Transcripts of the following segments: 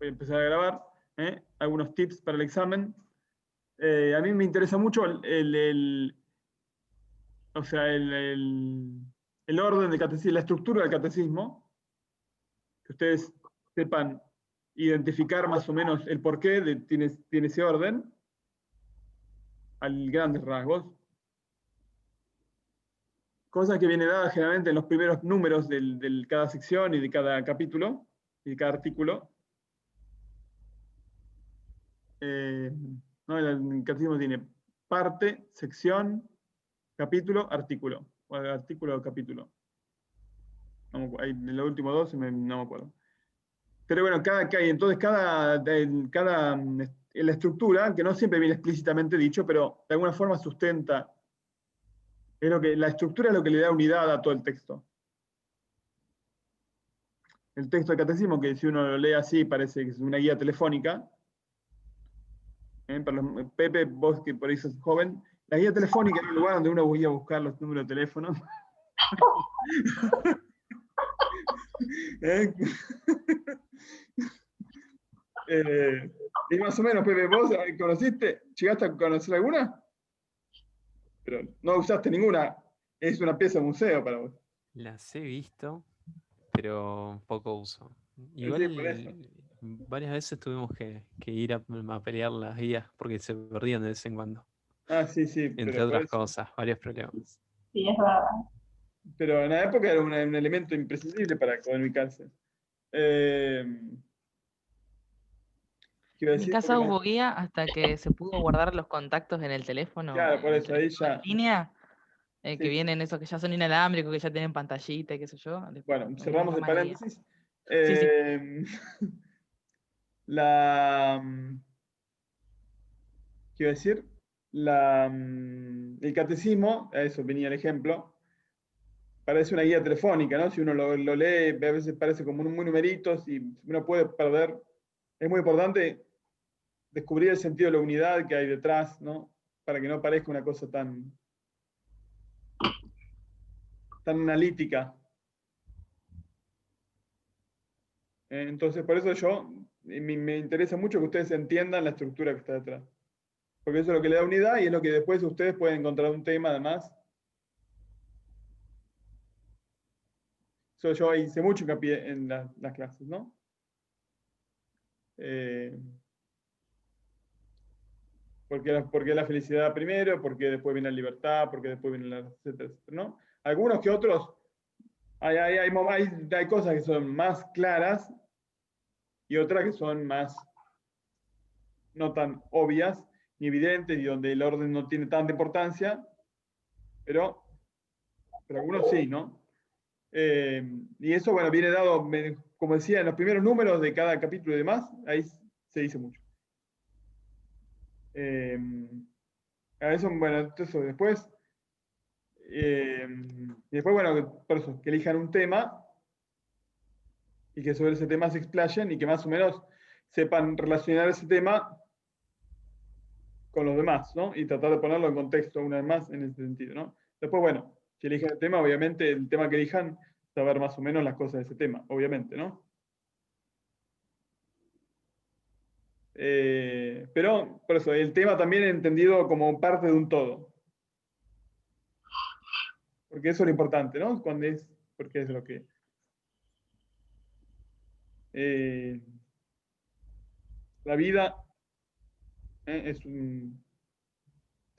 voy a empezar a grabar, algunos tips para el examen. A mí me interesa mucho o sea, el orden del catecismo, la estructura del catecismo, que ustedes sepan identificar más o menos el porqué tiene ese orden, a grandes rasgos. Cosa que viene dada generalmente en los primeros números de cada sección y de cada capítulo, y de cada artículo. ¿No? El catecismo tiene parte, sección, capítulo, artículo. O artículo o capítulo. En los últimos dos no me acuerdo. Pero bueno, entonces la estructura, que no siempre viene explícitamente dicho, pero de alguna forma sustenta. La estructura es lo que le da unidad a todo el texto. El texto del catecismo, que si uno lo lee así, parece que es una guía telefónica. Pepe, vos que por ahí sos joven, la guía telefónica era un lugar donde uno voy a buscar los números de teléfono. Y más o menos, Pepe, ¿vos llegaste a conocer alguna? Pero no usaste ninguna, es una pieza de museo para vos. Las he visto, pero poco uso. Sí, por eso. Igual varias veces tuvimos que ir a pelear las guías porque se perdían de vez en cuando. Sí, Entre pero por otras eso. cosas, varios problemas. Sí, es verdad. Pero en la época era un elemento imprescindible para comunicarse. ¿Qué iba a En mi decir? casa hubo guía hasta que se pudo guardar los contactos en el teléfono. Claro, por el eso, ahí teléfono ya. en línea, Sí, que vienen esos que ya son inalámbricos, que ya tienen pantallita y qué sé yo. Bueno, No cerramos necesito el más guía. paréntesis. Sí, sí. La, ¿Qué iba a decir? El catecismo, a eso venía el ejemplo, parece una guía telefónica, ¿no? Si uno lo lee, a veces parece como muy numeritos y uno puede perder. Es muy importante descubrir el sentido de la unidad que hay detrás, ¿no? Para que no parezca una cosa tan analítica. Entonces, por eso me interesa mucho que ustedes entiendan la estructura que está detrás. Porque eso es lo que le da unidad y es lo que después ustedes pueden encontrar un tema, además. Eso yo hice mucho hincapié en las clases, ¿no? Porque la felicidad primero, porque después viene la libertad, porque después viene la etcétera, etcétera, ¿no? Algunos que otros, hay cosas que son más claras y otras que son más no tan obvias ni evidentes y donde el orden no tiene tanta importancia, pero algunos sí, ¿no? Y eso, bueno, viene dado, como decía, en los primeros números de cada capítulo y demás, ahí se dice mucho. A eso, bueno, eso después. Y después, bueno, por eso, que elijan un tema y que sobre ese tema se explayen y que más o menos sepan relacionar ese tema con los demás, ¿no? Y tratar de ponerlo en contexto una vez más en ese sentido, ¿no? Después, bueno, si eligen el tema, obviamente el tema que elijan, saber más o menos las cosas de ese tema, obviamente, ¿no? Pero, por eso, el tema también entendido como parte de un todo. Porque eso es lo importante, ¿no? Porque es lo que... la vida es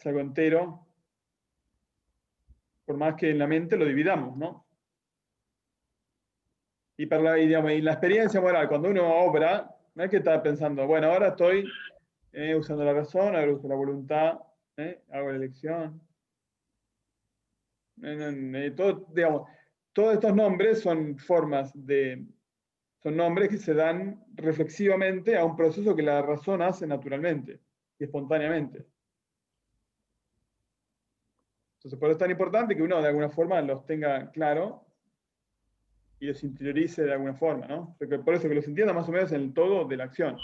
algo entero, por más que en la mente lo dividamos, ¿no? Y, digamos, y la experiencia moral, cuando uno obra, no es que está pensando, bueno, ahora estoy usando la razón, ahora uso la voluntad, hago la elección. Digamos, todos estos nombres son son nombres que se dan reflexivamente a un proceso que la razón hace naturalmente y espontáneamente. Entonces, por eso es tan importante que uno de alguna forma los tenga claro y los interiorice de alguna forma, ¿no? Por eso que los entienda más o menos en el todo de la acción.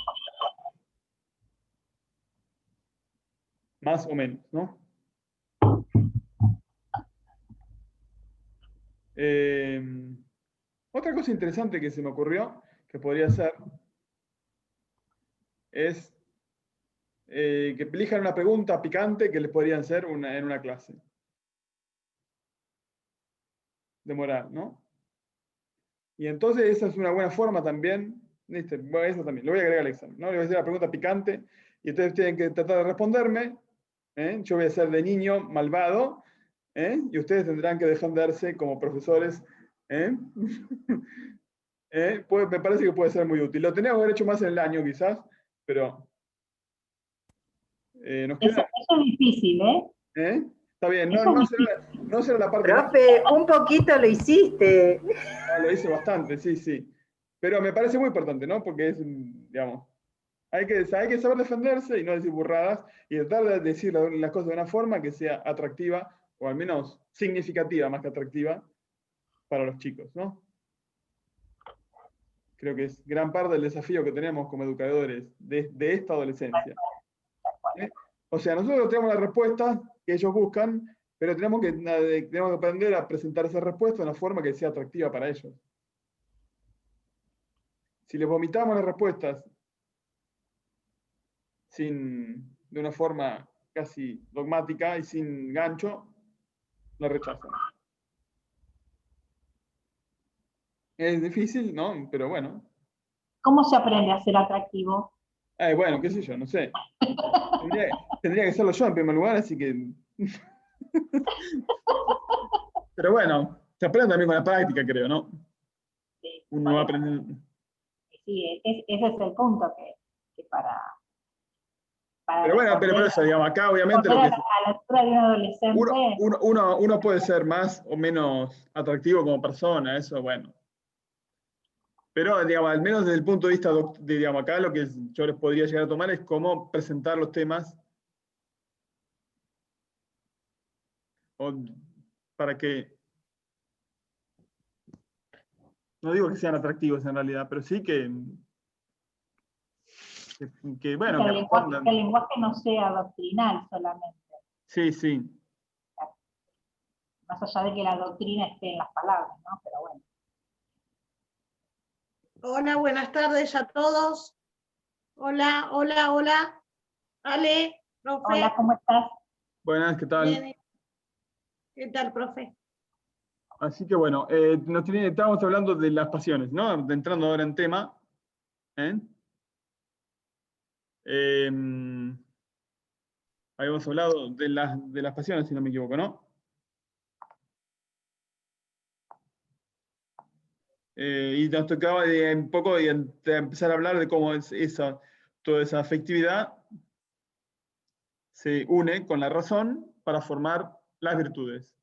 Más o menos, ¿no? Otra cosa interesante que se me ocurrió, que podría ser, es que elijan una pregunta picante que les podrían hacer en una clase de moral, ¿no? Y entonces esa es una buena forma también, ¿viste? Bueno, eso también, lo voy a agregar al examen, ¿no? Le voy a hacer la pregunta picante y ustedes tienen que tratar de responderme, ¿eh? Yo voy a ser de niño malvado, ¿eh? Y ustedes tendrán que defenderse como profesores, ¿eh? Me parece que puede ser muy útil. Lo teníamos que haber hecho más en el año quizás, pero nos queda... Eso es difícil, ¿eh? ¿eh? Está bien, Eso es no será la parte más... Profe, un poquito lo hiciste. No, lo hice bastante, sí, sí. Pero me parece muy importante, ¿no? Porque es, digamos, hay que saber defenderse y no decir burradas y tratar de decir las cosas de una forma que sea atractiva, o al menos significativa más que atractiva, para los chicos, ¿no? Creo que es gran parte del desafío que tenemos como educadores de esta adolescencia. ¿Eh? O sea, nosotros tenemos las respuestas que ellos buscan, pero tenemos que aprender a presentar esa respuesta de una forma que sea atractiva para ellos. Si les vomitamos las respuestas de una forma casi dogmática y sin gancho, la rechazan. Es difícil, ¿no? Pero bueno. ¿Cómo se aprende a ser atractivo? Bueno, qué sé yo, no sé. Tendría que hacerlo yo en primer lugar, así que... Pero bueno, se aprende también con la práctica, creo, ¿no? Sí, Uno va aprendiendo. Sí, ese es el punto que para Pero bueno, pero por eso, digamos, acá obviamente lo que a la altura de un adolescente. Uno puede ser más o menos atractivo como persona, eso, bueno. Pero, digamos, al menos desde el punto de vista, digamos, acá lo que yo les podría llegar a tomar es cómo presentar los temas para que, no digo que sean atractivos en realidad, pero sí que bueno, Que que el lenguaje no sea doctrinal solamente, sí, sí. más allá de que la doctrina esté en las palabras, ¿no? Pero bueno. Hola, buenas tardes a todos. Hola, hola, hola. Ale, profe. Hola, ¿cómo estás? Buenas, ¿qué tal? Bien. ¿Qué tal, profe? Así que bueno, estábamos hablando de las pasiones, ¿no? Entrando ahora en tema. Habíamos hablado de las pasiones, si no me equivoco, ¿no? Y nos tocaba un poco de empezar a hablar de cómo toda esa afectividad se une con la razón para formar las virtudes.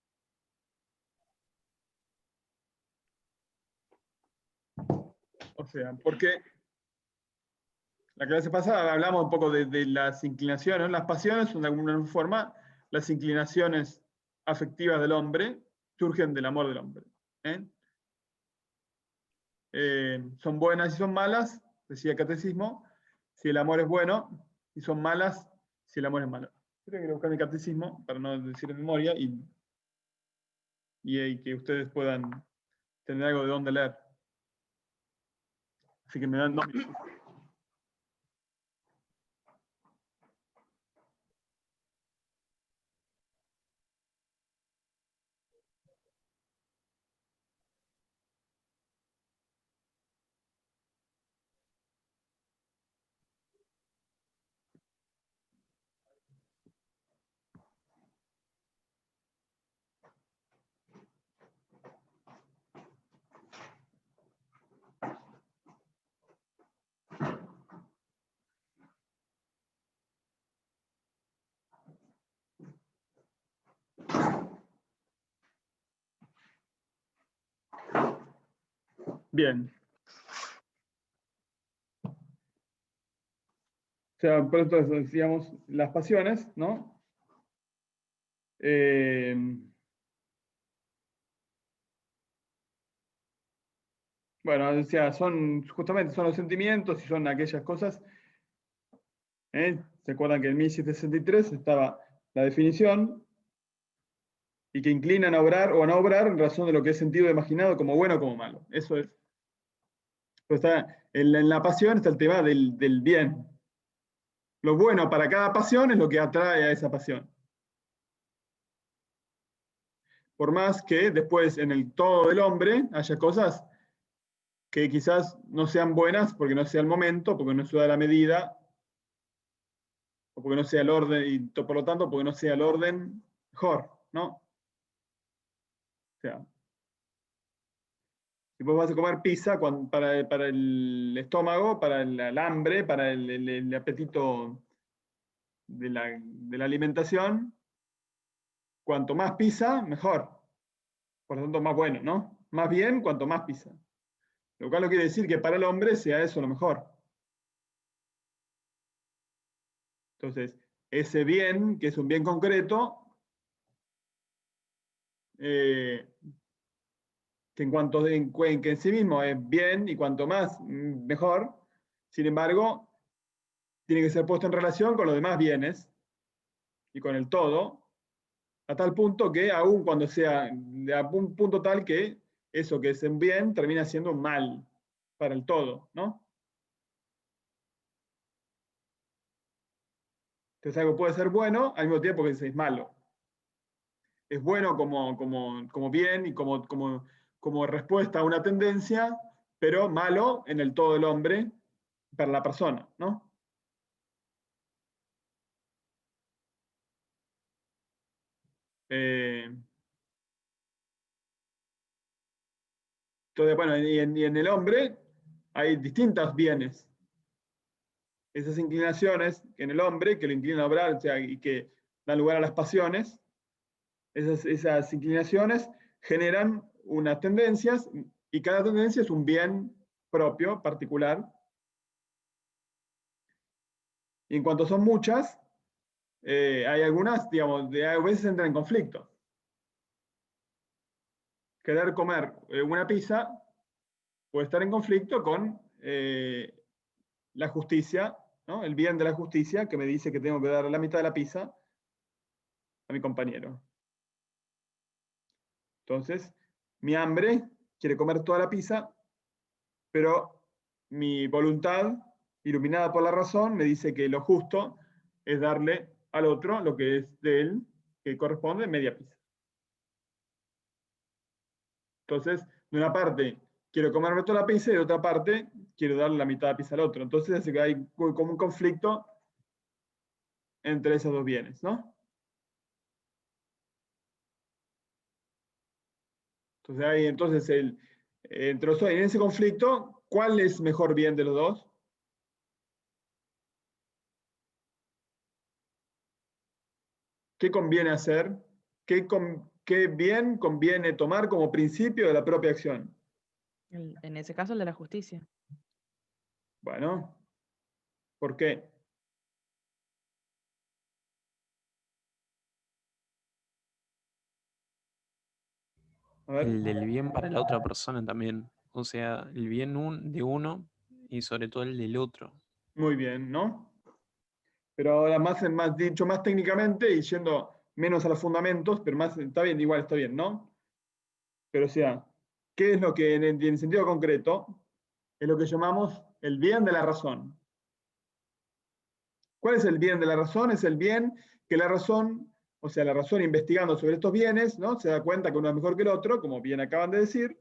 O sea, porque la clase pasada hablamos un poco de las inclinaciones, ¿no? Las pasiones son de alguna forma las inclinaciones afectivas del hombre, surgen del amor del hombre. Son buenas y son malas, decía el catecismo, si el amor es bueno, y son malas si el amor es malo. Creo que voy a buscar mi catecismo para no decir en memoria y que ustedes puedan tener algo de dónde leer. Así que me dan 2 minutos. Bien. O sea, por eso decíamos las pasiones, ¿no? Bueno, o sea, justamente son los sentimientos y son aquellas cosas. ¿Se acuerdan que en 1763 estaba la definición? Y que inclinan a obrar o a no obrar en razón de lo que es sentido imaginado como bueno o como malo. Eso es. Pues está, en la pasión está el tema del bien. lo bueno para cada pasión es lo que atrae a esa pasión. Por más que después en el todo del hombre haya cosas que quizás no sean buenas porque no sea el momento, porque no sea la medida, o porque no sea el orden, y por lo tanto porque no sea el orden mejor, ¿no? O sea, si vos vas a comer pizza para el estómago, para el hambre, para el apetito de la alimentación, cuanto más pizza, mejor. Por lo tanto, más bueno, ¿no? Más bien, cuanto más pizza. Lo cual no quiere decir que para el hombre sea eso lo mejor. Entonces, ese bien, que es un bien concreto, que que en sí mismo es bien y cuanto más, mejor, sin embargo, tiene que ser puesto en relación con los demás bienes y con el todo, a tal punto que aun cuando sea a un punto tal que eso que es un bien termina siendo un mal para el todo, ¿no? Entonces algo puede ser bueno al mismo tiempo que es malo. Es bueno como bien y como respuesta a una tendencia, pero malo en el todo del hombre para la persona, ¿no? Entonces, bueno, y en el hombre hay distintos bienes. Esas inclinaciones en el hombre que lo inclinan a obrar, o sea, y que dan lugar a las pasiones, esas inclinaciones generan unas tendencias y cada tendencia es un bien propio, particular. Y en cuanto son muchas, hay algunas, digamos, a veces entran en conflicto. Querer comer una pizza puede estar en conflicto con la justicia, ¿no? El bien de la justicia que me dice que tengo que dar la mitad de la pizza a mi compañero. Entonces, mi hambre quiere comer toda la pizza, pero mi voluntad, iluminada por la razón, me dice que lo justo es darle al otro lo que es de él, que corresponde media pizza. Entonces, de una parte quiero comerme toda la pizza y de otra parte quiero darle la mitad de la pizza al otro. Entonces hace que hay como un conflicto entre esos dos bienes, ¿no? Entonces entre los dos, en ese conflicto, ¿cuál es mejor bien de los dos? ¿Qué conviene hacer? ¿Qué bien conviene tomar como principio de la propia acción? En ese caso, el de la justicia. Bueno, ¿por qué? A ver. El del bien para la otra persona también. O sea, el bien de uno y sobre todo el del otro. Muy bien, ¿no? Pero ahora dicho más técnicamente y yendo menos a los fundamentos, pero más, está bien, igual está bien, ¿no? Pero o sea, ¿qué es lo que en sentido concreto es lo que llamamos el bien de la razón? ¿Cuál es el bien de la razón? Es el bien que la razón, o sea, la razón investigando sobre estos bienes, ¿no? Se da cuenta que uno es mejor que el otro, como bien acaban de decir,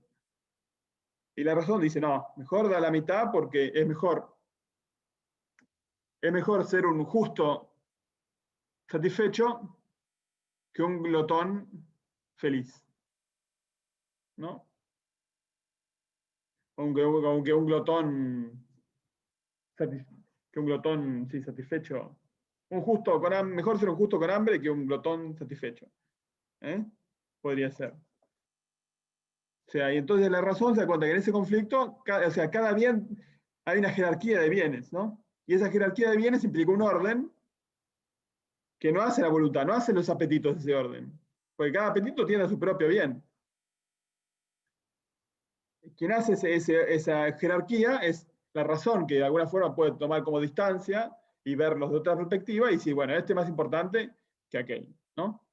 y la razón dice, no, mejor da la mitad porque es mejor ser un justo satisfecho que un glotón feliz, ¿no? Aunque un glotón sí, satisfecho. Mejor ser un justo con hambre que un glotón satisfecho. ¿Eh? Podría ser. O sea, y entonces la razón se da cuenta que en ese conflicto, o sea, cada bien hay una jerarquía de bienes, ¿no? Y esa jerarquía de bienes implica un orden que no hace la voluntad, no hace los apetitos de ese orden. Porque cada apetito tiene su propio bien. Quien hace esa jerarquía es la razón, que de alguna forma puede tomar como distancia y verlos de otra perspectiva y decir, bueno, este es más importante que aquel, ¿no?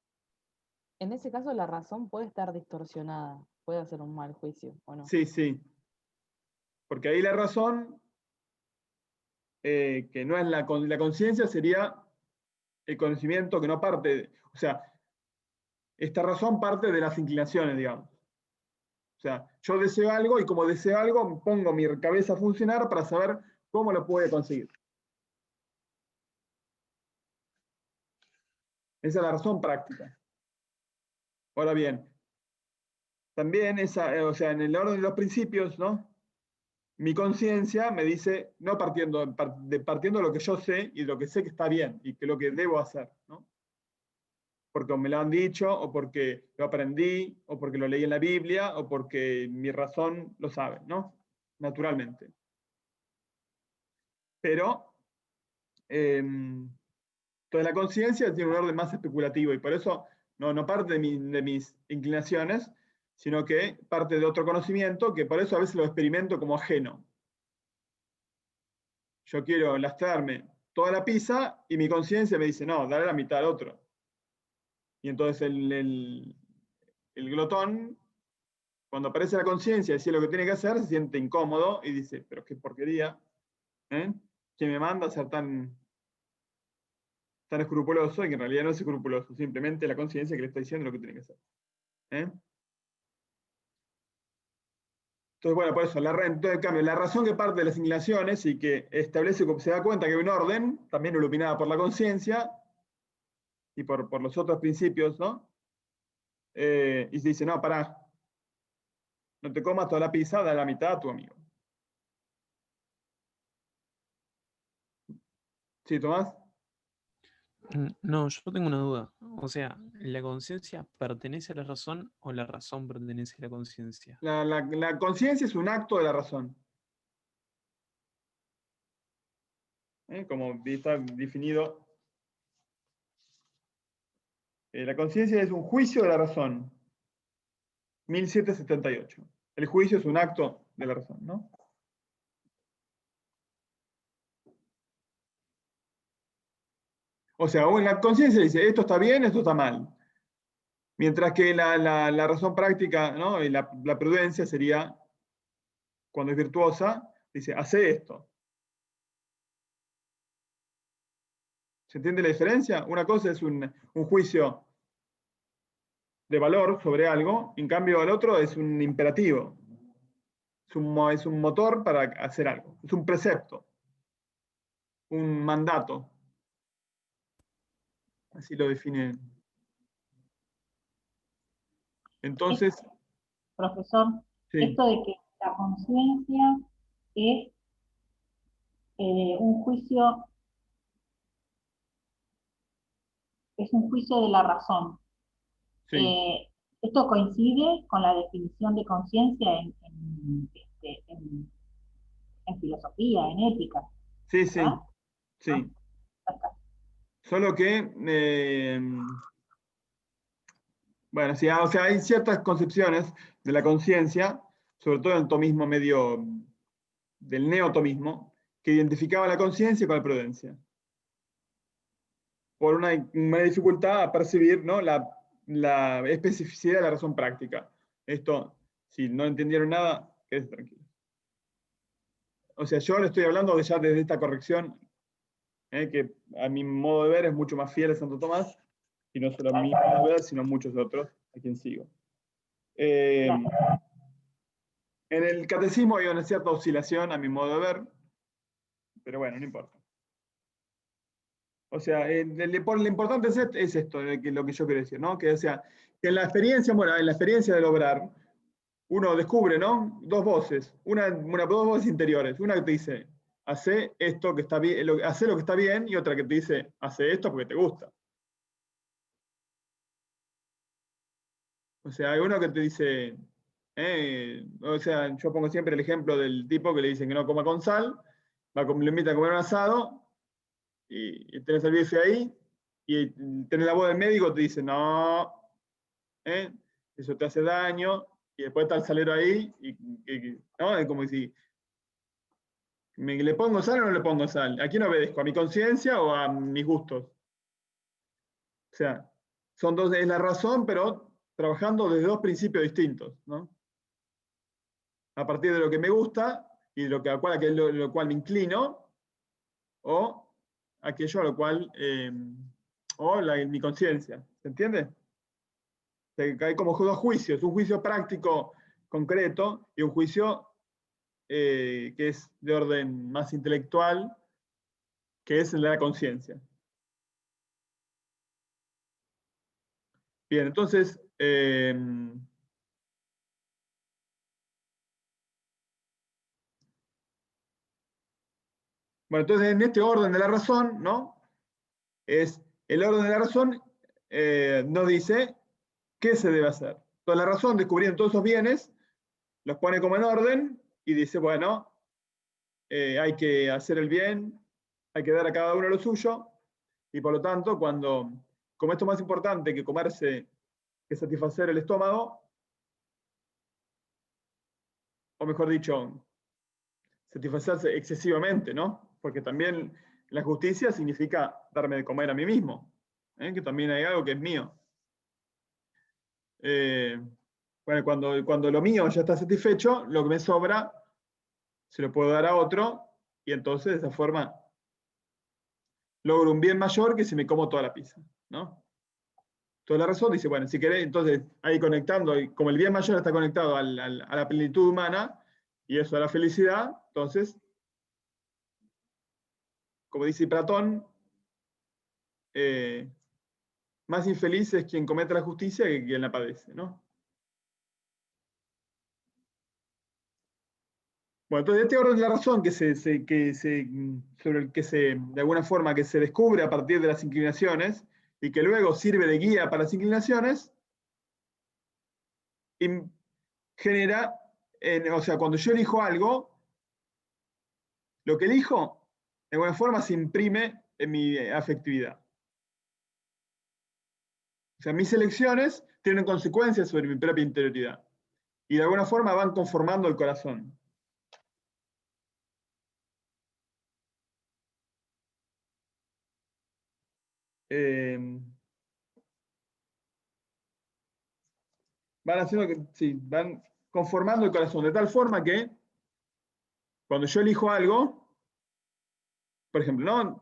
En ese caso, la razón puede estar distorsionada, puede hacer un mal juicio, ¿o no? Sí, sí. Porque ahí la razón que no es la conciencia, sería el conocimiento que no parte, o sea, esta razón parte de las inclinaciones, digamos. O sea, yo deseo algo y como deseo algo, pongo mi cabeza a funcionar para saber cómo lo puedo conseguir. Esa es la razón práctica. Ahora bien, también o sea, en el orden de los principios, ¿no? Mi conciencia me dice, no partiendo de lo que yo sé y de lo que sé que está bien y que lo que debo hacer, ¿no? Porque me lo han dicho, o porque lo aprendí, o porque lo leí en la Biblia, o porque mi razón lo sabe, ¿no? Naturalmente. Pero toda la conciencia tiene un orden más especulativo y por eso no parte de mis inclinaciones, sino que parte de otro conocimiento que por eso a veces lo experimento como ajeno. Yo quiero lastrarme toda la pizza y mi conciencia me dice, no, dale la mitad al otro. Y entonces el glotón, cuando aparece la conciencia y dice lo que tiene que hacer, se siente incómodo y dice, pero qué porquería, ¿eh? ¿Quién me manda a ser tan escrupuloso? Y que en realidad no es escrupuloso, simplemente la conciencia que le está diciendo lo que tiene que hacer. ¿Eh? Entonces, bueno, por eso, en cambio, la razón que parte de las inclinaciones y que establece, se da cuenta que hay un orden, también iluminada por la conciencia y por los otros principios, ¿no? Y se dice, no, pará, no te comas toda la pizza, da la mitad a tu amigo. ¿Sí, Tomás? No, yo tengo una duda. O sea, ¿la conciencia pertenece a la razón o la razón pertenece a la conciencia? La conciencia es un acto de la razón. Como está definido, la conciencia es un juicio de la razón. 1778. El juicio es un acto de la razón, ¿no? O sea, la conciencia dice, esto está bien, esto está mal. Mientras que la razón práctica, ¿no? Y la prudencia sería, cuando es virtuosa, dice, hace esto. ¿Se entiende la diferencia? Una cosa es un juicio de valor sobre algo, en cambio el otro es un imperativo. Es un motor para hacer algo. Es un precepto. Un mandato. Así lo define. Entonces, Profesor, sí, esto de que la conciencia es un juicio, de la razón. sí, Esto coincide con la definición de conciencia en filosofía, en ética, sí, ¿verdad? sí. Acá. Solo que, bueno, sí, o sea, hay ciertas concepciones de la conciencia, sobre todo en el tomismo medio del neotomismo, que identificaban la conciencia con la prudencia. Por una dificultad a percibir, ¿no? la especificidad de la razón práctica. Esto, si no entendieron nada, quédense tranquilos. O sea, yo le estoy hablando ya desde esta corrección, que a mi modo de ver es mucho más fiel a Santo Tomás, y no solo a mi modo de ver, sino a muchos otros a quien sigo. En el catecismo hay una cierta oscilación a mi modo de ver, pero bueno, no importa. O sea, lo importante es esto, lo que yo quiero decir, ¿no? Que, o sea, que en la experiencia, bueno, en la experiencia del obrar, uno descubre, ¿no? Dos voces, dos voces interiores. Una que te dice, hace esto que está bien, hace lo que está bien, y otra que te dice, hace esto porque te gusta. O sea, hay uno que te dice, o sea, yo pongo siempre el ejemplo del tipo que le dicen que no coma con sal, le invita a comer un asado, y tenés el bife ahí, y tenés la voz del médico, te dice, no, eso te hace daño, y después está el salero ahí, ¿no? Es como si, ¿le pongo sal o no le pongo sal? ¿A quién obedezco? ¿A mi conciencia o a mis gustos? O sea, es la razón, pero trabajando desde dos principios distintos, ¿no? A partir de lo que me gusta y de lo cual me inclino, o aquello a lo cual, o mi conciencia. ¿Se entiende? Hay como dos juicios, un juicio práctico concreto y un juicio que es de orden más intelectual, que es el de la conciencia. Bien, entonces, bueno, entonces en este orden de la razón, ¿no? Es el orden de la razón nos dice qué se debe hacer. Entonces la razón, descubriendo todos esos bienes, los pone como en orden y dice, bueno, hay que hacer el bien, hay que dar a cada uno lo suyo, y por lo tanto, como esto es más importante que comerse, que satisfacer el estómago, o mejor dicho, satisfacerse excesivamente, ¿no? Porque también la justicia significa darme de comer a mí mismo, que también hay algo que es mío. Bueno, cuando lo mío ya está satisfecho, lo que me sobra se lo puedo dar a otro, y entonces de esa forma logro un bien mayor que si me como toda la pizza, ¿no? Toda la razón dice, bueno, si querés, entonces ahí conectando, y como el bien mayor está conectado a la plenitud humana, y eso a la felicidad, entonces, como dice Platón, más infeliz es quien comete la justicia que quien la padece, ¿no? Bueno, entonces este orden de la razón sobre el que de alguna forma, que se descubre a partir de las inclinaciones y que luego sirve de guía para las inclinaciones, genera, o sea, cuando yo elijo algo, lo que elijo, de alguna forma se imprime en mi afectividad. O sea, mis elecciones tienen consecuencias sobre mi propia interioridad y de alguna forma van conformando el corazón. Van haciendo que, sí, van conformando el corazón de tal forma que cuando yo elijo algo, por ejemplo, ¿no?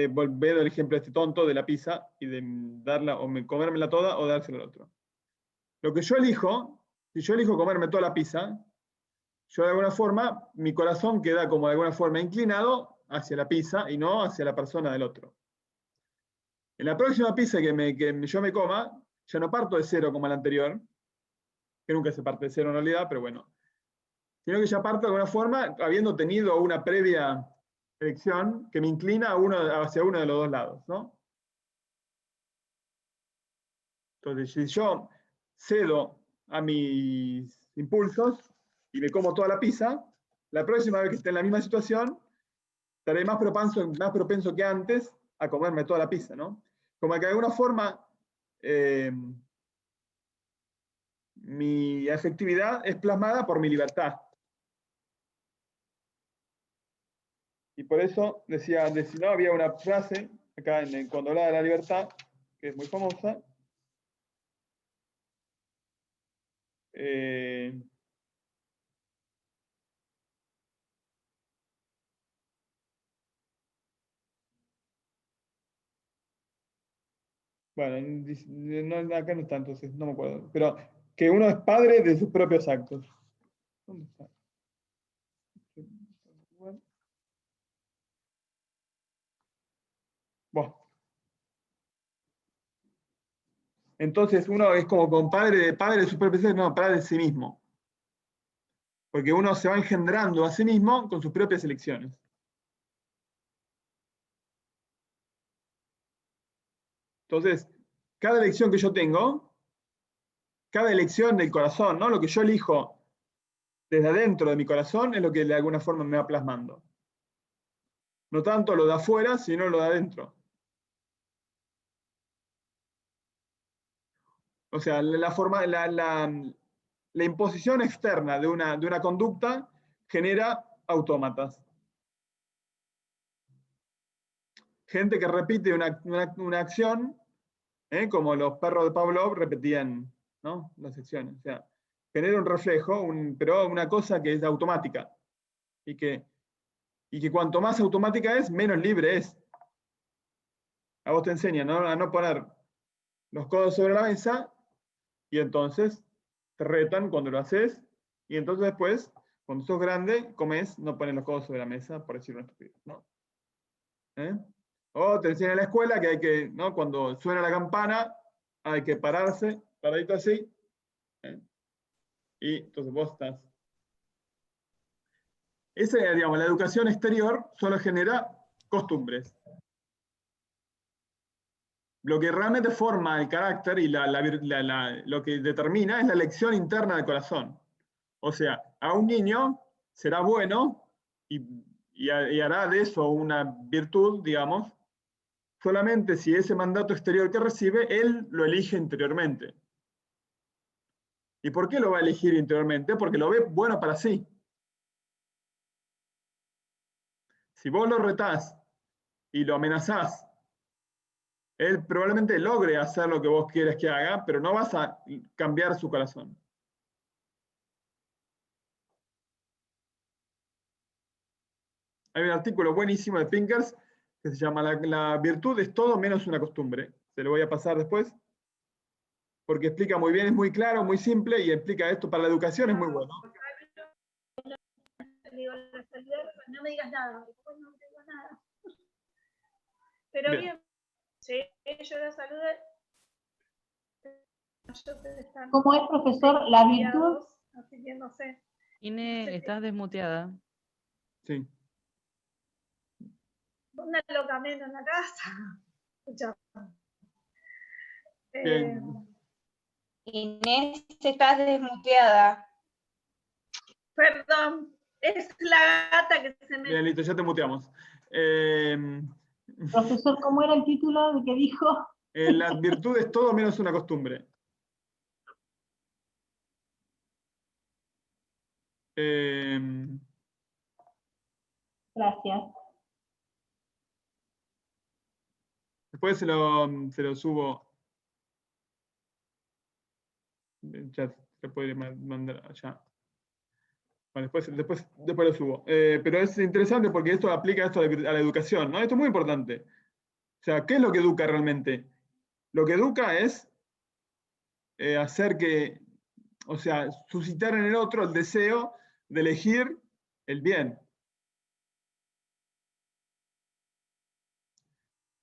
Volver al ejemplo este tonto de la pizza y de darla o comérmela toda o dársela al otro. Lo que yo elijo, si yo elijo comerme toda la pizza, yo de alguna forma, mi corazón queda como de alguna forma inclinado hacia la pizza y no hacia la persona del otro. En la próxima pizza que yo me coma, ya no parto de cero como la anterior, que nunca se parte de cero en realidad, pero bueno, sino que ya parto de alguna forma habiendo tenido una previa elección que me inclina hacia uno de los dos lados, ¿no? Entonces, si yo cedo a mis impulsos y me como toda la pizza, la próxima vez que esté en la misma situación, estaré más propenso que antes a comerme toda la pizza, ¿no? Como que de alguna forma mi afectividad es plasmada por mi libertad. Y por eso decía, no, había una frase acá cuando hablaba de la libertad, que es muy famosa. Bueno, acá no está, entonces no me acuerdo. Pero que uno es padre de sus propios actos. ¿Dónde está? Bueno. Entonces uno es como padre de sus propios actos, no, padre de sí mismo. Porque uno se va engendrando a sí mismo con sus propias elecciones. Entonces, cada elección que yo tengo, cada elección del corazón, ¿no? Lo que yo elijo desde adentro de mi corazón es lo que de alguna forma me va plasmando. No tanto lo de afuera, sino lo de adentro. O sea, la imposición externa de una conducta genera autómatas. Gente que repite una acción, como los perros de Pavlov repetían, ¿no? Las acciones. O sea, genera un reflejo, pero una cosa que es automática. Y y que cuanto más automática es, menos libre es. A vos te enseñan, ¿no?, a no poner los codos sobre la mesa, y entonces te retan cuando lo haces, y entonces después, cuando sos grande, comes, no pones los codos sobre la mesa, por decir una estupidez, ¿no? O te enseñan en la escuela que hay que, ¿no?, cuando suena la campana, hay que pararse, paradito así, y entonces vos estás. Esa, digamos, la educación exterior solo genera costumbres. Lo que realmente forma el carácter y lo que determina es la elección interna del corazón. O sea, a un niño será bueno y hará de eso una virtud, digamos, solamente si ese mandato exterior que recibe, él lo elige interiormente. ¿Y por qué lo va a elegir interiormente? Porque lo ve bueno para sí. Si vos lo retás y lo amenazás, él probablemente logre hacer lo que vos quieres que haga, pero no vas a cambiar su corazón. Hay un artículo buenísimo de Pinkers que se llama La virtud es todo menos una costumbre. Se lo voy a pasar después, porque explica muy bien, es muy claro, muy simple, y explica esto para la educación, es muy bueno. No me digas nada, después no te digo nada. Pero bien, sí, yo la saludé. ¿Cómo es, profesor? La virtud. Así que no sé. Ine, estás desmuteada. Sí. Una locamente en la casa. Escucha. Inés, estás desmuteada. Perdón, es la gata que se me... Bien, listo, ya te muteamos. Profesor, ¿cómo era el título de que dijo? La virtud es todo menos una costumbre. Gracias. Después se lo subo. Ya se puede mandar allá. Bueno, después lo subo. Pero es interesante porque esto aplica esto a la educación, ¿no? Esto es muy importante. O sea, ¿qué es lo que educa realmente? Lo que educa es hacer que, o sea, suscitar en el otro el deseo de elegir el bien.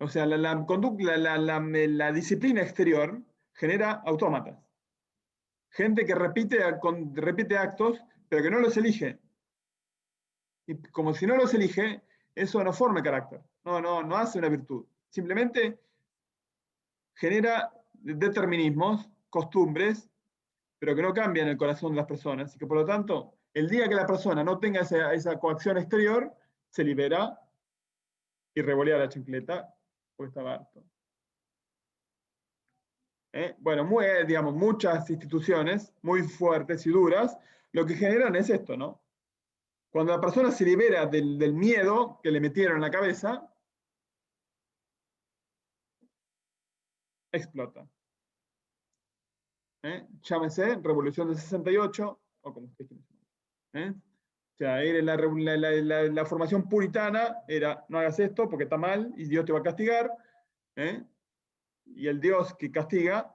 O sea, la disciplina exterior genera autómatas. Gente que repite actos, pero que no los elige. Y como si no los elige, eso no forma carácter. No hace una virtud. Simplemente genera determinismos, costumbres, pero que no cambian el corazón de las personas. Y que por lo tanto, el día que la persona no tenga esa coacción exterior, se libera y revolea la chancleta porque estaba harto. Bueno, digamos, muchas instituciones muy fuertes y duras, lo que generan es esto, ¿no? Cuando la persona se libera del miedo que le metieron en la cabeza, explota. Llámese Revolución del 68, o como usted quiera. O sea, la formación puritana era, no hagas esto porque está mal y Dios te va a castigar. Y el Dios que castiga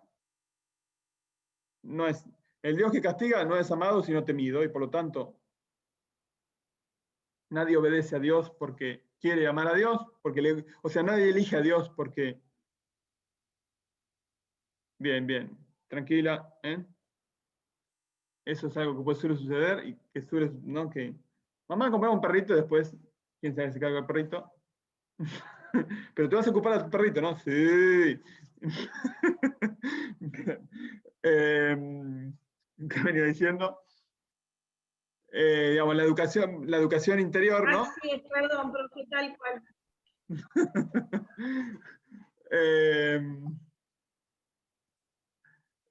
no es, el Dios que castiga no es amado sino temido, y por lo tanto nadie obedece a Dios porque quiere amar a Dios, o sea, nadie elige a Dios porque... Bien, tranquila, Eso es algo que suele suceder y que suele, ¿no? Que mamá compraba un perrito y después, quién sabe si carga el perrito. Pero te vas a ocupar de tu perrito, ¿no? Sí. ¿Qué venía diciendo? Digamos, la educación interior, ¿no? Sí, perdón, pero que tal cual.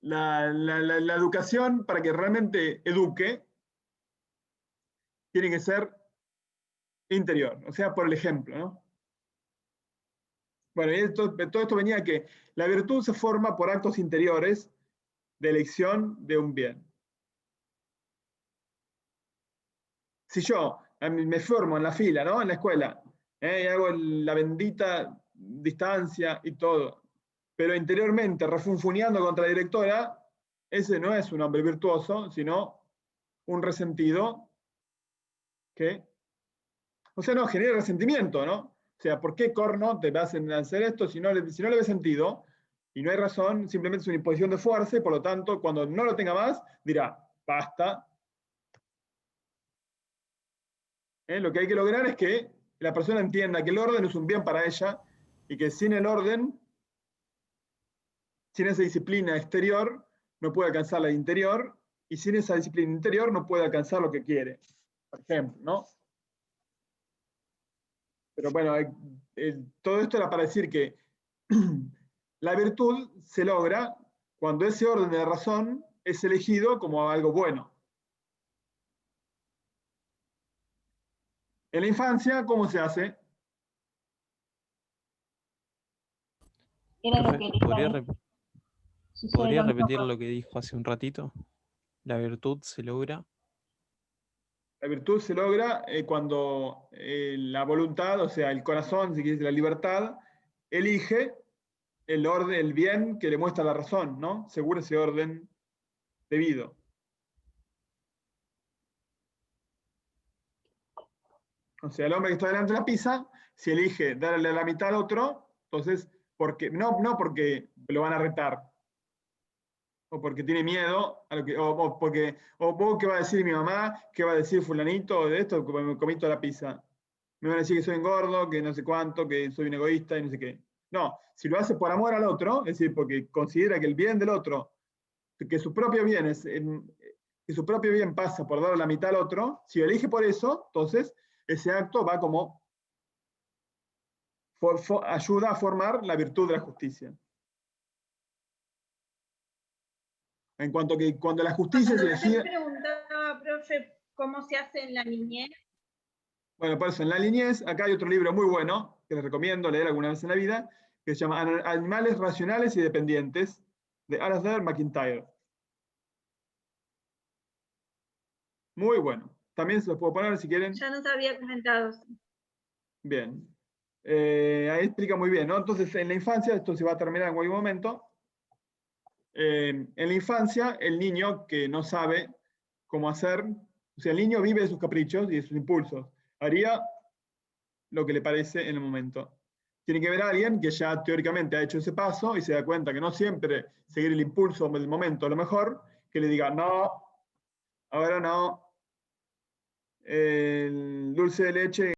La educación, para que realmente eduque, tiene que ser interior, o sea, por el ejemplo, ¿no? Bueno, y todo esto venía que la virtud se forma por actos interiores de elección de un bien. Si yo me formo en la fila, ¿no? En la escuela, y hago la bendita distancia y todo, pero interiormente refunfuneando contra la directora, ese no es un hombre virtuoso, sino un resentido que, o sea, no, genera resentimiento, ¿no? O sea, ¿por qué corno te hacen hacer esto si no le ve sentido? Y no hay razón, simplemente es una imposición de fuerza, y por lo tanto, cuando no lo tenga más, dirá, basta. Lo que hay que lograr es que la persona entienda que el orden es un bien para ella, y que sin el orden, sin esa disciplina exterior, no puede alcanzar la interior, y sin esa disciplina interior no puede alcanzar lo que quiere, por ejemplo, ¿no? Pero bueno, todo esto era para decir que la virtud se logra cuando ese orden de razón es elegido como algo bueno. En la infancia, ¿cómo se hace? Era lo Profe, que sucede ¿podría lo mismo repetir con- lo que dijo hace un ratito? La virtud se logra. La virtud se logra cuando la voluntad, o sea, el corazón, si quieres, la libertad, elige el orden, el bien que le muestra la razón, ¿no? Según ese orden debido. O sea, el hombre que está delante de la pizza, si elige darle la mitad al otro, entonces, no porque lo van a retar, o porque tiene miedo, a lo que, o qué va a decir mi mamá, qué va a decir fulanito de esto, como me comí toda la pizza. Me van a decir que soy engordo, que no sé cuánto, que soy un egoísta y no sé qué. No, si lo hace por amor al otro, es decir, porque considera que el bien del otro, que su propio bien que su propio bien pasa por darle la mitad al otro, si lo elige por eso, entonces ese acto va como ayuda a formar la virtud de la justicia. En cuanto que cuando la justicia es Cuando usted elegida, preguntaba, profe, cómo se hace en la niñez, bueno, por eso en la niñez, acá hay otro libro muy bueno, que les recomiendo leer alguna vez en la vida, que se llama Animales Racionales y Dependientes, de Alasdair MacIntyre. Muy bueno. También se los puedo poner si quieren. ya nos había comentado. Bien. Ahí explica muy bien, ¿no? Entonces, en la infancia, esto se va a terminar en cualquier momento. En la infancia, el niño que no sabe cómo hacer, o sea, el niño vive de sus caprichos y de sus impulsos. Haría lo que le parece en el momento. Tiene que ver a alguien que ya teóricamente ha hecho ese paso y se da cuenta que no siempre seguir el impulso del momento, a lo mejor, que le diga, no, ahora no, el dulce de leche